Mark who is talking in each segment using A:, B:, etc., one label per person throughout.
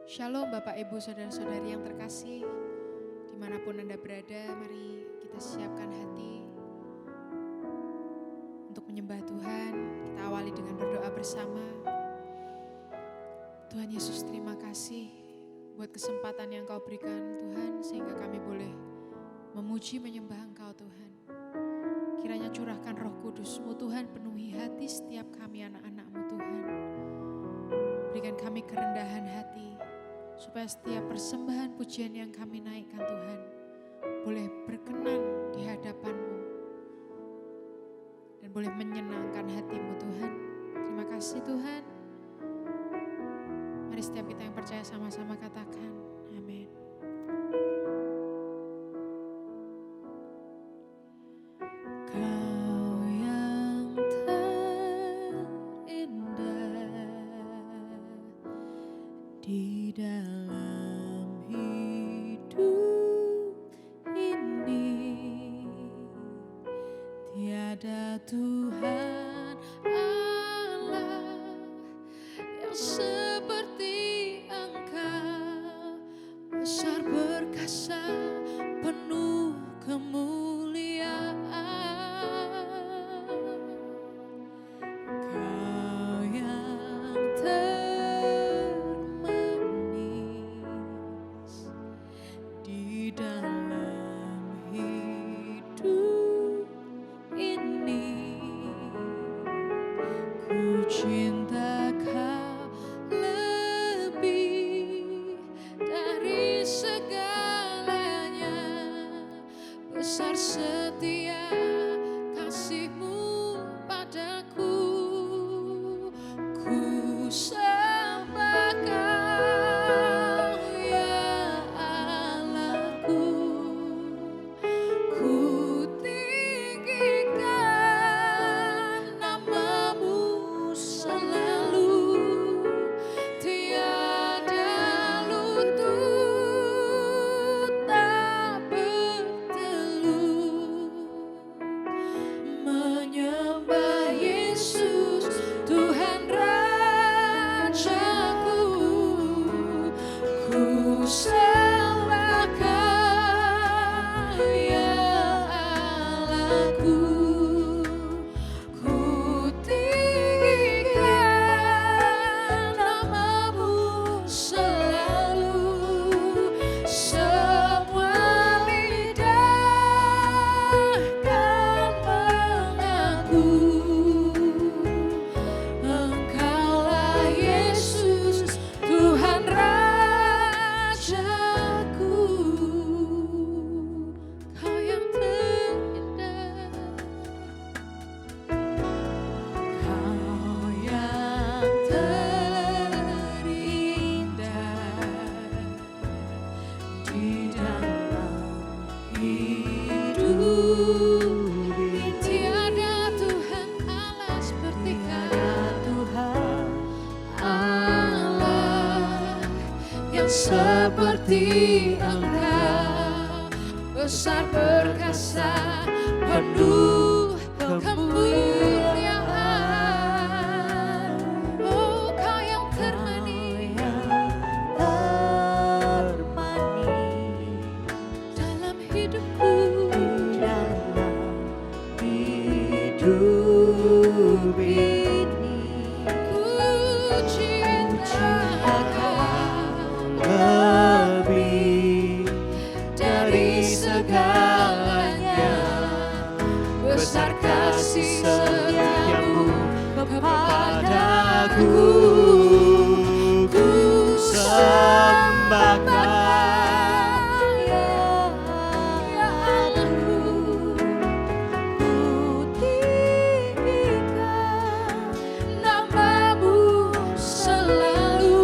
A: Shalom Bapak Ibu Saudara-saudari yang terkasih, dimanapun Anda berada, mari kita siapkan hati untuk menyembah Tuhan. Kita awali dengan berdoa bersama. Tuhan Yesus, terima kasih buat kesempatan yang Kau berikan Tuhan, sehingga kami boleh memuji menyembah Engkau Tuhan. Kiranya curahkan Roh Kudus-Mu Tuhan, penuhi hati setiap kami anak-anak-Mu Tuhan. Berikan kami kerendahan hati, supaya setiap persembahan pujian yang kami naikkan Tuhan, boleh berkenan di hadapan-Mu dan boleh menyenangkan hati-Mu Tuhan. Terima kasih Tuhan. Mari setiap kita yang percaya sama-sama katakan, amin. Kau yang terindah di dalam hidup ini, tiada Tuhan Allah yang seperti Engkau, besar perkasa penuh kemuliaan. Kau yang termanis di dalam hidup ini, ku cinta Kau lebih dari segalanya. Besar setia kasih-Mu padaku, ku sembah Kau ya Allahku, ku tinggikan nama-Mu selalu, tiada lutut tak bertelut, menyembah Yesus Tuhan Rajaku, ku sembah Kau ya Allahku, ku tinggikan nama-Mu selalu, semua lidah kan mengaku, Engkaulah Yesus Tuhan Rajaku. Kau yang terindah, Kau yang terindah di dalam hidup ini. Tiada Tuhan Allah seperti Kau, Tuhan Allah yang seperti Engkau, besar perkasa penuh kemuliaan. Oh, Kau yang termanis dalam hidupku,
B: hidup ini,
A: ku cinta Kau
B: lebih
A: dari segalanya. Besar kasih setiamu kepadaku, ku
B: sembah
A: Kau ya Allahku, ku tinggikan nama-Mu selalu,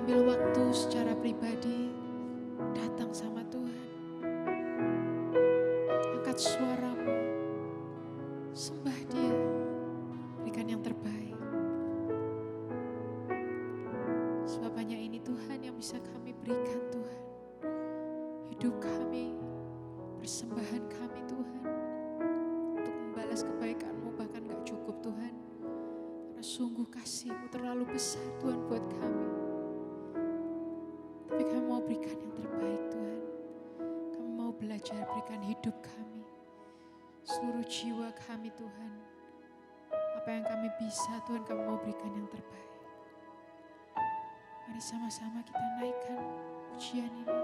A: ambil waktu secara pribadi, datang sama Tuhan. Angkat suaramu, sembah Dia, berikan yang terbaik. Sebab hanya ini Tuhan yang bisa kami berikan Tuhan. Hidup kami, persembahan kami Tuhan. Untuk membalas kebaikan-Mu bahkan gak cukup Tuhan. Karena sungguh kasih-Mu terlalu besar Tuhan buat kami. Tapi kami mau berikan yang terbaik Tuhan. Kami mau belajar berikan hidup kami. Seluruh jiwa kami Tuhan. Apa yang kami bisa Tuhan kami mau berikan yang terbaik. Mari sama-sama kita naikkan pujian ini.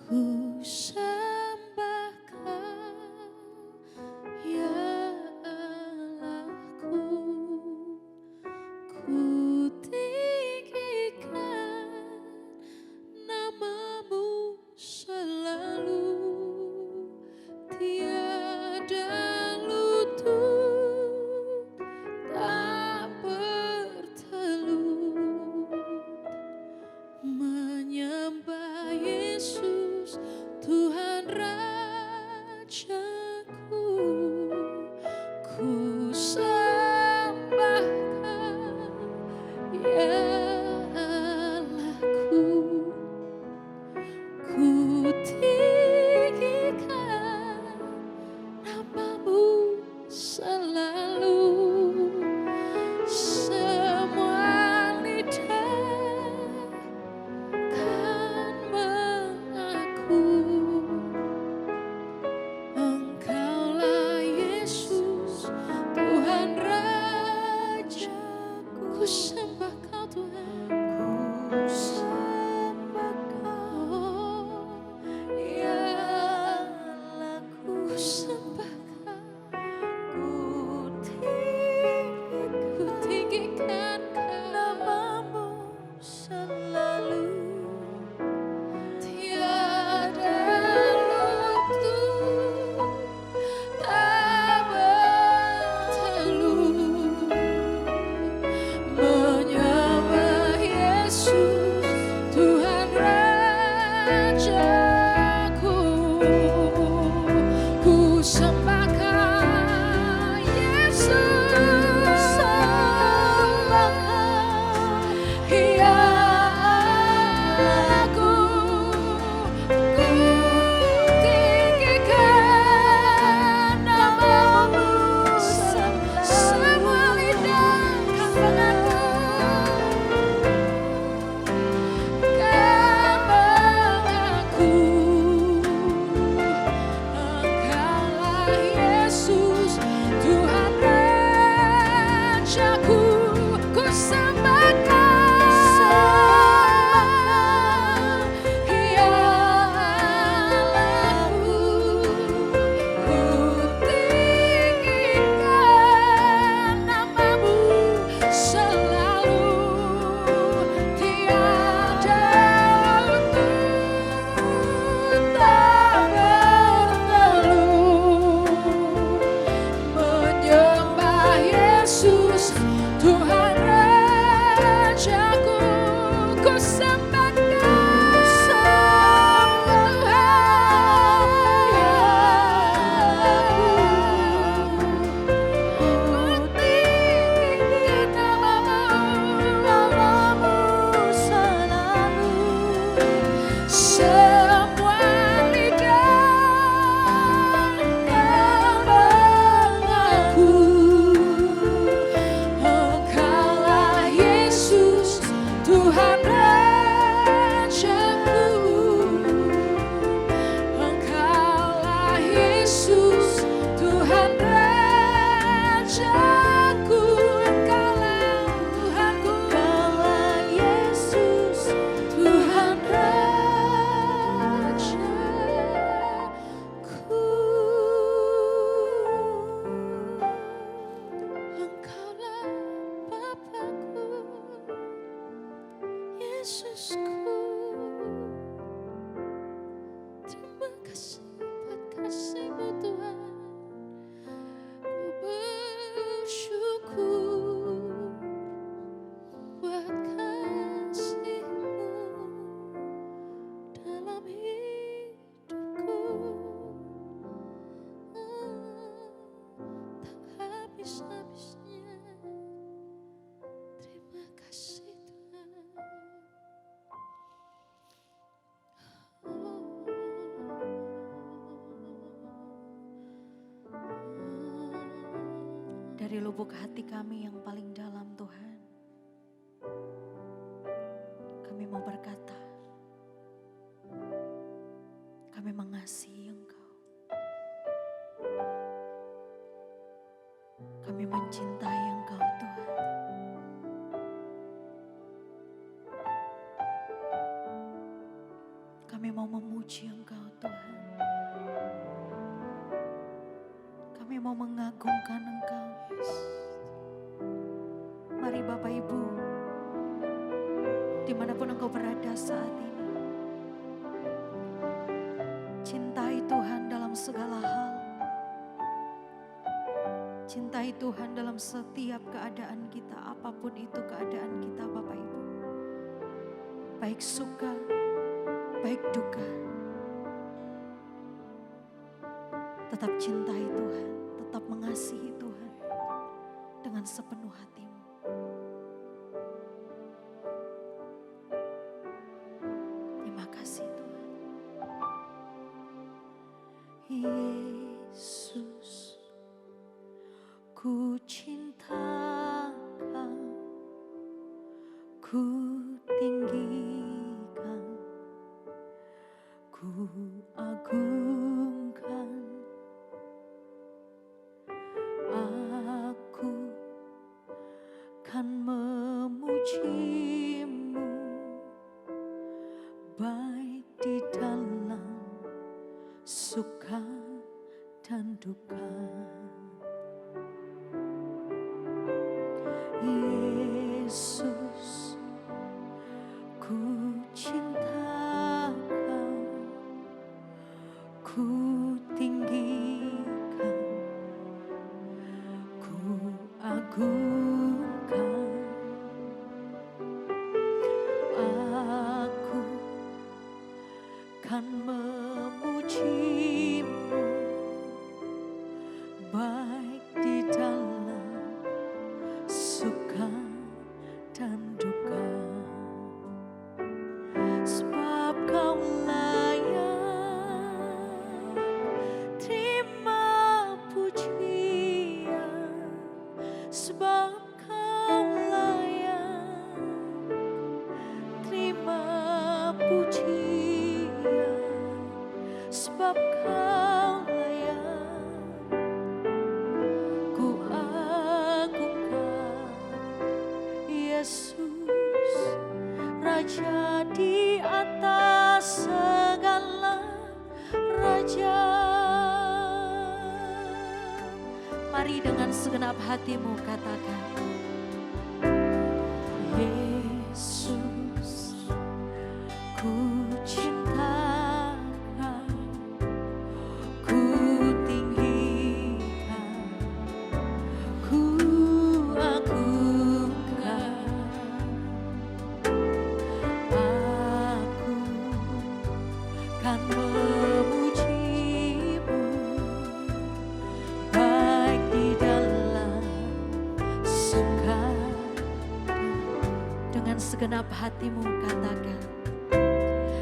A: Ku sembah Kau, ya Allahku. Ku tinggikan nama-Mu selalu. Tiada lutut tak bertelut
B: dari lubuk hati kami yang paling dalam Tuhan, kami mau berkata, kami mengasihi Engkau. Kami mencintai Engkau Tuhan. Kami mau memuji Engkau Tuhan. Kami mau mengagungkan Engkau. Mari Bapak Ibu, dimanapun Engkau berada saat ini, cintai Tuhan dalam segala hal. Cintai Tuhan dalam setiap keadaan kita, apapun itu keadaan kita Bapak Ibu. Baik suka, baik duka. Tetap cintai Tuhan, tetap mengasihi Tuhan dengan sepenuh hatimu. Terima kasih Tuhan. Yesus, ku cinta Kau, ku tinggikan, ku agungkan. Aku kan memuji-Mu baik di dalam suka dan duka. Yesus, ku cinta Kau, ku tinggikan, ku agungkan. Aku kan memuji-Mu baik di dalam suka dan duka. Sebab Kau layak terima pujian. Sebab Kau layak terima pujian. Sebab Kau layak ku agungkan. Yesus, Raja di atas segala raja. Mari dengan segenap hatimu katakan, Yesus, ku cinta Kau, ku tinggikan, ku agungkan. Aku kan memuji-Mu baik di dalam suka. Dengan segenap hatimu katakan,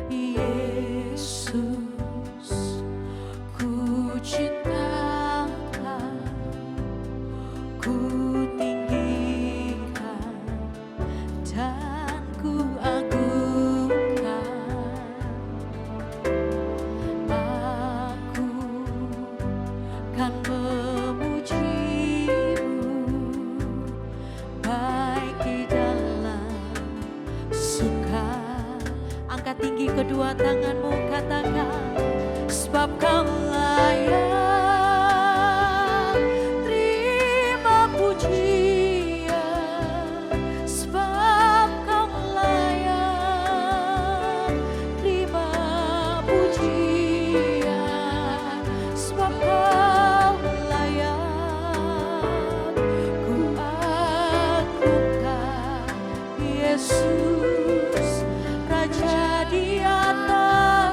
B: Yesus, ku cinta Kau, ku tinggikan dan ku agungkan. Aku kan memuji-Mu baik di dalam suka. Angkat tinggi kedua tanganmu, katakan, sebab Kau layak terima pujian. Sebab Kau layak terima pujian. Sebab Kau layak ku agungkan. Yesus, Raja di atas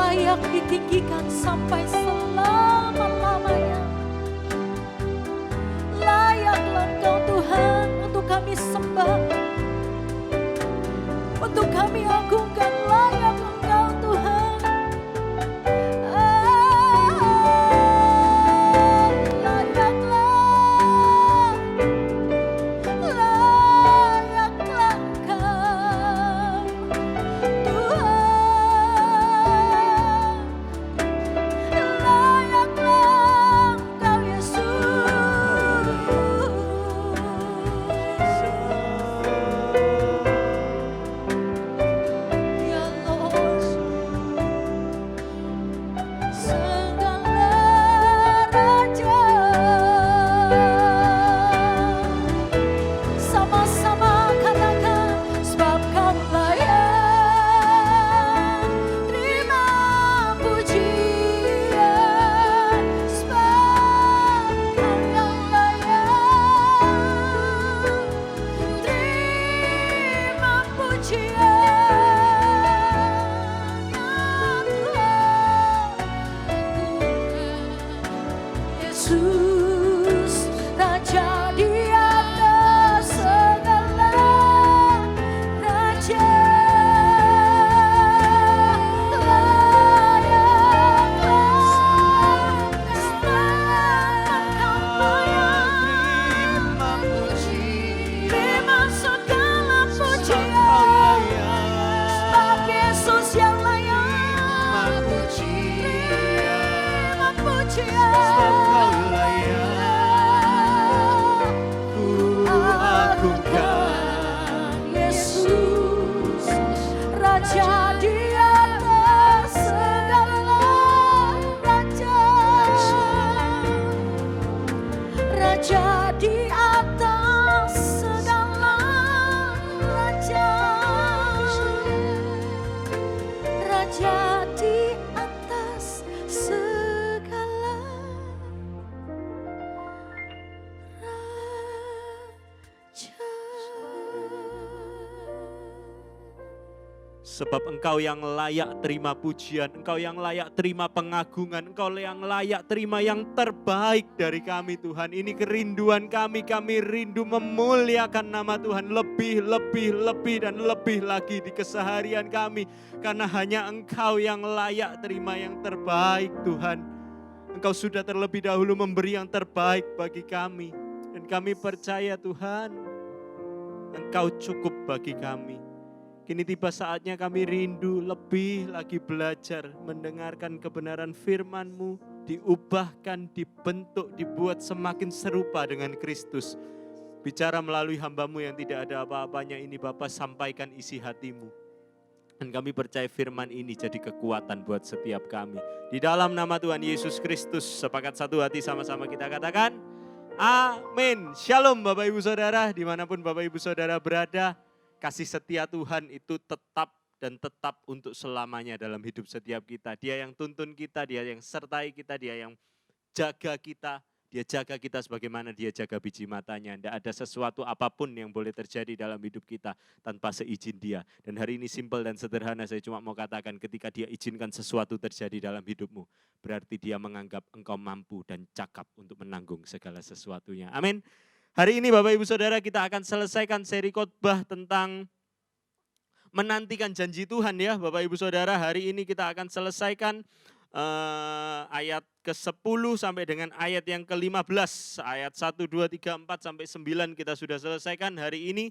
B: layak ditinggikan sampai selama-lamanya. Layaklah Engkau Tuhan untuk kami sembah, untuk kami agungkan. Layak Engkau Tuhan.
C: Sebab Engkau yang layak terima pujian, Engkau yang layak terima pengagungan, Engkau yang layak terima yang terbaik dari kami Tuhan. Ini kerinduan kami rindu memuliakan nama Tuhan lebih dan lebih lagi di keseharian kami. Karena hanya Engkau yang layak terima yang terbaik Tuhan. Engkau sudah terlebih dahulu memberi yang terbaik bagi kami. Dan kami percaya Tuhan, Engkau cukup bagi kami. Kini tiba saatnya kami rindu lebih lagi belajar mendengarkan kebenaran firman-Mu, diubahkan, dibentuk, dibuat semakin serupa dengan Kristus. Bicara melalui hamba-Mu yang tidak ada apa-apanya ini Bapa, sampaikan isi hati-Mu. Dan kami percaya firman ini jadi kekuatan buat setiap kami. Di dalam nama Tuhan Yesus Kristus, sepakat satu hati sama-sama kita katakan, amin. Shalom Bapak Ibu Saudara, dimanapun Bapak Ibu Saudara berada. Kasih setia Tuhan itu tetap dan tetap untuk selamanya dalam hidup setiap kita. Dia yang tuntun kita, Dia yang sertai kita, Dia yang jaga kita. Dia jaga kita sebagaimana Dia jaga biji matanya. Tidak ada sesuatu apapun yang boleh terjadi dalam hidup kita tanpa seizin Dia. Dan hari ini simpel dan sederhana, saya cuma mau katakan ketika Dia izinkan sesuatu terjadi dalam hidupmu, berarti Dia menganggap engkau mampu dan cakap untuk menanggung segala sesuatunya. Amin. Hari ini Bapak Ibu Saudara kita akan selesaikan seri khotbah tentang menantikan janji Tuhan ya Bapak Ibu Saudara. Hari ini kita akan selesaikan ayat ke-10 sampai dengan ayat yang ke-15. Ayat 1, 2, 3, 4 sampai 9 kita sudah selesaikan. Hari ini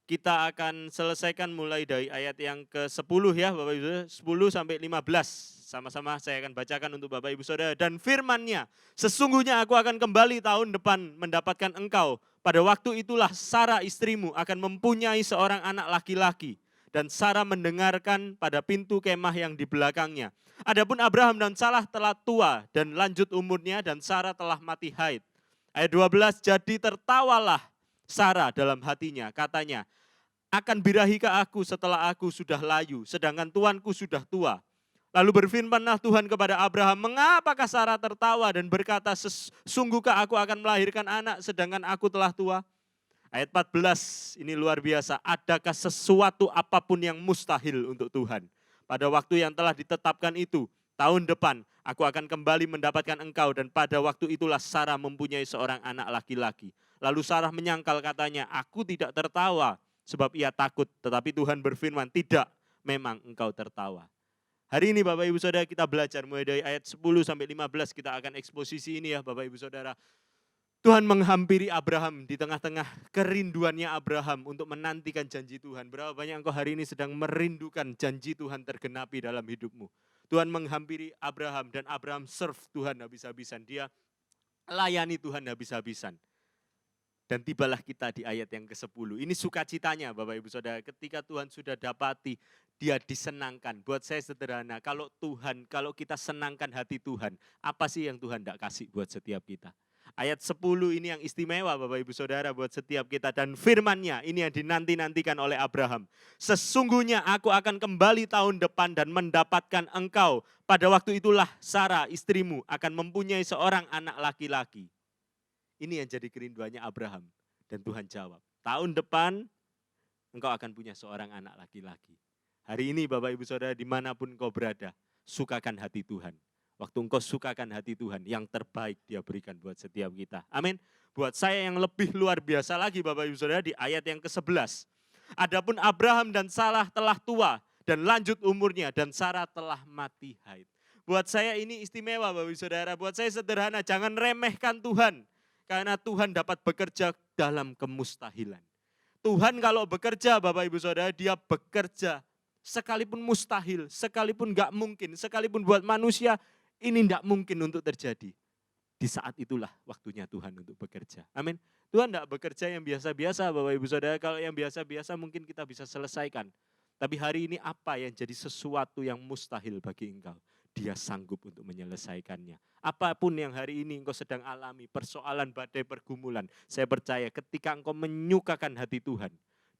C: kita akan selesaikan mulai dari ayat yang ke-10 ya Bapak Ibu Saudara, 10 sampai 15. Sama-sama saya akan bacakan untuk Bapak Ibu Saudara. Dan firman-Nya, sesungguhnya aku akan kembali tahun depan mendapatkan engkau. Pada waktu itulah Sarah istrimu akan mempunyai seorang anak laki-laki. Dan Sarah mendengarkan pada pintu kemah yang di belakangnya. Adapun Abraham dan Sarah telah tua dan lanjut umurnya dan Sarah telah mati haid. Ayat 12, jadi tertawalah Sarah dalam hatinya, katanya, akan birahikah aku setelah aku sudah layu, sedangkan tuanku sudah tua. Lalu berfirmanlah Tuhan kepada Abraham, mengapakah Sarah tertawa dan berkata, sesungguhkah aku akan melahirkan anak sedangkan aku telah tua? Ayat 14, ini luar biasa, adakah sesuatu apapun yang mustahil untuk Tuhan? pada waktu yang telah ditetapkan itu, tahun depan aku akan kembali mendapatkan engkau dan pada waktu itulah Sarah mempunyai seorang anak laki-laki. Lalu Sarah menyangkal katanya, aku tidak tertawa sebab ia takut. Tetapi Tuhan berfirman, tidak, memang engkau tertawa. Hari ini Bapak Ibu Saudara kita belajar mulai dari ayat 10 sampai 15 kita akan eksposisi ini ya Bapak Ibu Saudara. Tuhan menghampiri Abraham di tengah-tengah kerinduannya Abraham untuk menantikan janji Tuhan. Berapa banyak engkau hari ini sedang merindukan janji Tuhan tergenapi dalam hidupmu. Tuhan menghampiri Abraham dan Abraham serve Tuhan habis-habisan. Dia layani Tuhan habis-habisan. Dan tibalah kita di ayat yang ke-10. Ini sukacitanya Bapak Ibu Saudara. Ketika Tuhan sudah dapati, dia disenangkan. Buat saya sederhana, kalau kita senangkan hati Tuhan, apa sih yang Tuhan tidak kasih buat setiap kita? Ayat 10 ini yang istimewa Bapak Ibu Saudara buat setiap kita. Dan firman-Nya ini yang dinanti-nantikan oleh Abraham. Sesungguhnya aku akan kembali tahun depan dan mendapatkan engkau. Pada waktu itulah Sarah istrimu akan mempunyai seorang anak laki-laki. Ini yang jadi kerinduannya Abraham. Dan Tuhan jawab, tahun depan engkau akan punya seorang anak laki-laki. Hari ini Bapak Ibu Saudara dimanapun engkau berada, sukakan hati Tuhan. Waktu engkau sukakan hati Tuhan, yang terbaik dia berikan buat setiap kita. Amin. Buat saya yang lebih luar biasa lagi Bapak Ibu Saudara di ayat yang ke-11. Adapun Abraham dan Sarah telah tua dan lanjut umurnya dan Sarah telah mati haid. Buat saya ini istimewa Bapak Ibu Saudara. Buat saya sederhana, jangan remehkan Tuhan. Karena Tuhan dapat bekerja dalam kemustahilan. Tuhan kalau bekerja Bapak Ibu Saudara, dia bekerja sekalipun mustahil, sekalipun gak mungkin, sekalipun buat manusia, ini tidak mungkin untuk terjadi. Di saat itulah waktunya Tuhan untuk bekerja. Amin. Tuhan tidak bekerja yang biasa-biasa Bapak Ibu Saudara. Kalau yang biasa-biasa mungkin kita bisa selesaikan. Tapi hari ini apa yang jadi sesuatu yang mustahil bagi engkau? Dia sanggup untuk menyelesaikannya. Apapun yang hari ini engkau sedang alami, persoalan, badai, pergumulan. Saya percaya ketika engkau menyukakan hati Tuhan,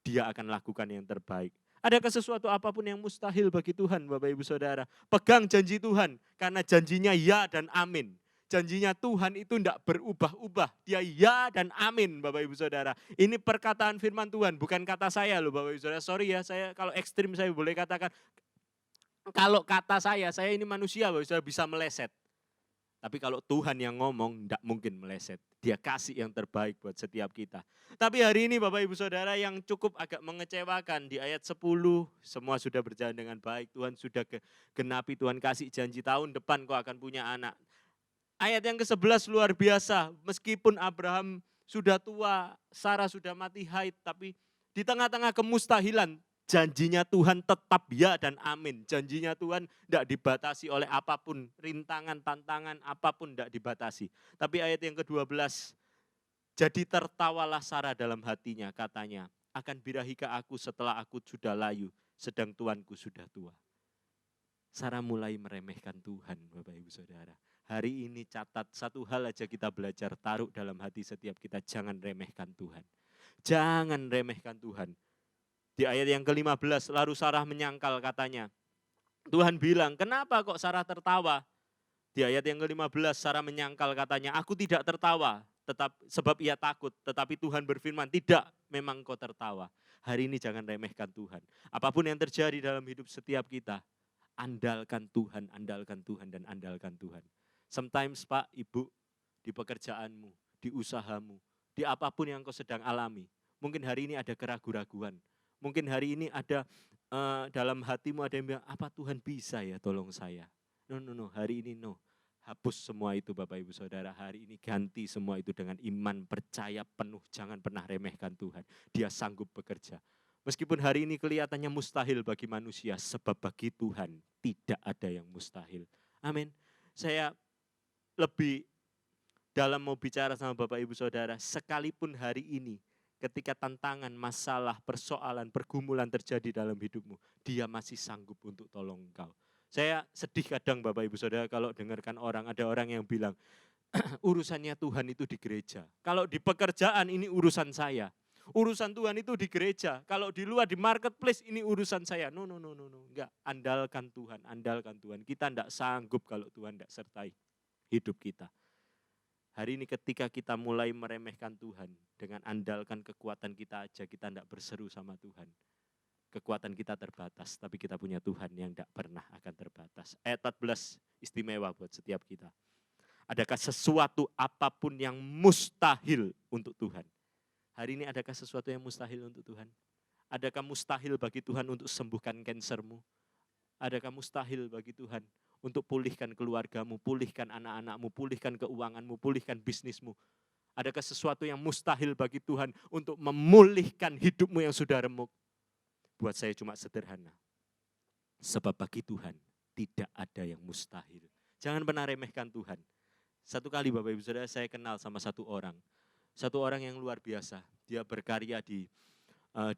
C: dia akan lakukan yang terbaik. Adakah sesuatu apapun yang mustahil bagi Tuhan Bapak Ibu Saudara? Pegang janji Tuhan karena janjinya ya dan amin. Janjinya Tuhan itu tidak berubah-ubah. Dia ya dan amin Bapak Ibu Saudara. Ini perkataan firman Tuhan bukan kata saya loh Bapak Ibu Saudara. Sorry ya, saya kalau ekstrim saya boleh katakan. Kalau kata saya ini manusia Bapak Ibu Saudara bisa meleset. Tapi kalau Tuhan yang ngomong, tidak mungkin meleset. Dia kasih yang terbaik buat setiap kita. Tapi hari ini Bapak Ibu Saudara yang cukup agak mengecewakan di ayat 10, semua sudah berjalan dengan baik. Tuhan sudah genapi, Tuhan kasih janji tahun depan kau akan punya anak. Ayat yang ke-11 luar biasa, meskipun Abraham sudah tua, Sarah sudah mati haid, tapi di tengah-tengah kemustahilan, janjinya Tuhan tetap ya dan amin. Janjinya Tuhan tidak dibatasi oleh apapun, rintangan, tantangan, apapun tidak dibatasi. Tapi ayat yang ke-12, jadi tertawalah Sarah dalam hatinya, katanya, akan birahika aku setelah aku sudah layu, sedang tuanku sudah tua. Sarah mulai meremehkan Tuhan, Bapak Ibu Saudara. Hari ini catat satu hal aja kita belajar, taruh dalam hati setiap kita, jangan remehkan Tuhan. Jangan remehkan Tuhan. Di ayat yang ke-15, lalu Sarah menyangkal katanya. Tuhan bilang, kenapa kok Sarah tertawa? Di ayat yang ke-15, Sarah menyangkal katanya, aku tidak tertawa, sebab ia takut. Tetapi Tuhan berfirman, tidak, memang kau tertawa. Hari ini jangan remehkan Tuhan. Apapun yang terjadi dalam hidup setiap kita, andalkan Tuhan, dan andalkan Tuhan. Sometimes Pak, Ibu, di pekerjaanmu, di usahamu, di apapun yang kau sedang alami, mungkin hari ini ada keraguan-raguan. Mungkin hari ini ada dalam hatimu ada yang bilang, apa Tuhan bisa ya tolong saya? No, hari ini no. Hapus semua itu Bapak Ibu Saudara, hari ini ganti semua itu dengan iman, percaya penuh, jangan pernah remehkan Tuhan. Dia sanggup bekerja. Meskipun hari ini kelihatannya mustahil bagi manusia, sebab bagi Tuhan tidak ada yang mustahil. Amin. Saya lebih dalam mau bicara sama Bapak Ibu Saudara, sekalipun hari ini, ketika tantangan, masalah, persoalan, pergumulan terjadi dalam hidupmu, dia masih sanggup untuk tolong engkau. Saya sedih kadang Bapak Ibu Saudara kalau dengarkan ada orang yang bilang, urusannya Tuhan itu di gereja. Kalau di pekerjaan ini urusan saya. Urusan Tuhan itu di gereja. Kalau di luar, di marketplace ini urusan saya. No. Enggak, andalkan Tuhan. Kita enggak sanggup kalau Tuhan enggak sertai hidup kita. Hari ini ketika kita mulai meremehkan Tuhan, dengan andalkan kekuatan kita aja, kita tidak berseru sama Tuhan. Kekuatan kita terbatas, tapi kita punya Tuhan yang tidak pernah akan terbatas. Ayat 14 istimewa buat setiap kita. Adakah sesuatu apapun yang mustahil untuk Tuhan? Hari ini adakah sesuatu yang mustahil untuk Tuhan? Adakah mustahil bagi Tuhan untuk sembuhkan kansermu? Adakah mustahil bagi Tuhan untuk pulihkan keluargamu, pulihkan anak-anakmu, pulihkan keuanganmu, pulihkan bisnismu? Adakah sesuatu yang mustahil bagi Tuhan untuk memulihkan hidupmu yang sudah remuk? Buat saya cuma sederhana. Sebab bagi Tuhan tidak ada yang mustahil. Jangan pernah remehkan Tuhan. Satu kali Bapak Ibu Saudara saya kenal sama satu orang. Satu orang yang luar biasa. Dia berkarya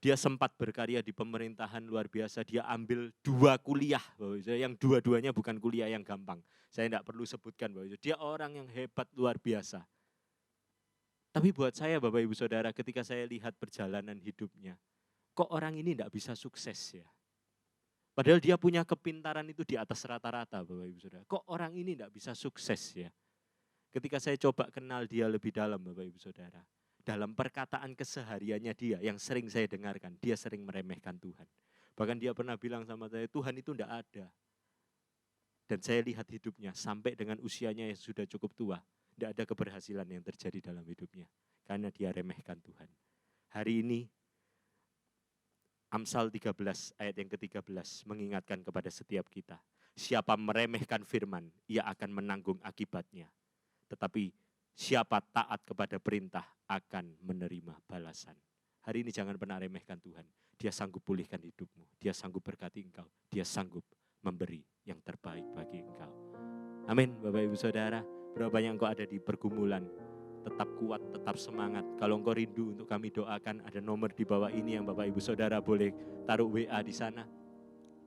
C: dia sempat berkarya di pemerintahan luar biasa. Dia ambil 2 kuliah Bapak Ibu Saudara, yang dua-duanya bukan kuliah yang gampang. Saya tidak perlu sebutkan Bapak Ibu. Dia orang yang hebat luar biasa. Tapi buat saya Bapak Ibu Saudara, ketika saya lihat perjalanan hidupnya, kok orang ini tidak bisa sukses ya? Padahal dia punya kepintaran itu di atas rata-rata Bapak Ibu Saudara. Kok orang ini tidak bisa sukses ya? Ketika saya coba kenal dia lebih dalam Bapak Ibu Saudara. Dalam perkataan kesehariannya dia yang sering saya dengarkan, dia sering meremehkan Tuhan. Bahkan dia pernah bilang sama saya, Tuhan itu tidak ada. Dan saya lihat hidupnya sampai dengan usianya yang sudah cukup tua. Tidak ada keberhasilan yang terjadi dalam hidupnya. Karena dia remehkan Tuhan. Hari ini Amsal 13 ayat yang ke-13 mengingatkan kepada setiap kita. Siapa meremehkan firman, ia akan menanggung akibatnya. Tetapi siapa taat kepada perintah akan menerima balasan. Hari ini jangan pernah remehkan Tuhan. Dia sanggup pulihkan hidupmu. Dia sanggup berkati engkau. Dia sanggup memberi yang terbaik bagi engkau. Amin Bapak Ibu Saudara. Berapa banyak engkau ada di pergumulan. Tetap kuat, tetap semangat. Kalau engkau rindu untuk kami doakan, ada nomor di bawah ini yang Bapak Ibu Saudara boleh taruh WA di sana.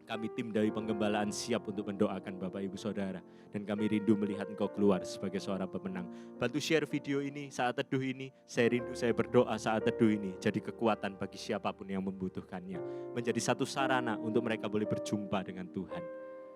C: Kami tim dari penggembalaan siap untuk mendoakan Bapak Ibu Saudara. Dan kami rindu melihat engkau keluar sebagai seorang pemenang. Bantu share video ini, saat teduh ini. Saya rindu saya berdoa saat teduh ini. Jadi kekuatan bagi siapapun yang membutuhkannya. Menjadi satu sarana untuk mereka boleh berjumpa dengan Tuhan.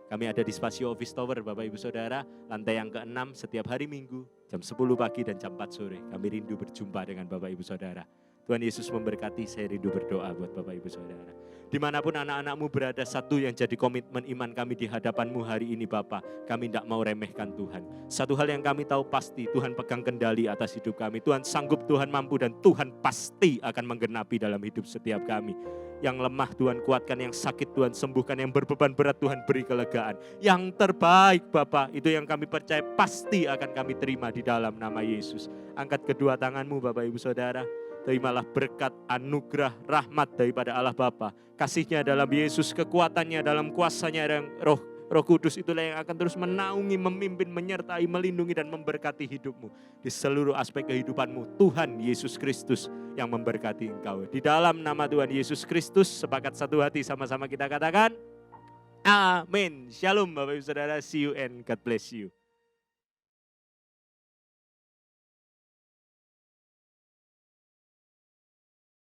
C: Kami ada di Spasio Office Tower Bapak Ibu Saudara, lantai yang ke-6 setiap hari Minggu, jam 10 pagi dan jam 4 sore. Kami rindu berjumpa dengan Bapak Ibu Saudara. Tuhan Yesus memberkati, saya rindu berdoa buat Bapak Ibu Saudara. Dimanapun anak-anakmu berada, satu yang jadi komitmen iman kami di hadapanmu hari ini Bapa, kami tidak mau remehkan Tuhan. Satu hal yang kami tahu pasti, Tuhan pegang kendali atas hidup kami. Tuhan sanggup, Tuhan mampu, dan Tuhan pasti akan menggenapi dalam hidup setiap kami. Yang lemah Tuhan kuatkan, yang sakit Tuhan sembuhkan, yang berbeban berat Tuhan beri kelegaan. Yang terbaik Bapa, itu yang kami percaya pasti akan kami terima di dalam nama Yesus. Angkat kedua tanganmu Bapak Ibu Saudara. Terimalah berkat, anugerah, rahmat daripada Allah Bapa. Kasihnya dalam Yesus, kekuatannya dalam kuasanya yang Roh Kudus itulah yang akan terus menaungi, memimpin, menyertai, melindungi dan memberkati hidupmu. Di seluruh aspek kehidupanmu, Tuhan Yesus Kristus yang memberkati engkau. Di dalam nama Tuhan Yesus Kristus, sepakat satu hati sama-sama kita katakan, Amin. Shalom Bapak Ibu Saudara, see you and God bless you.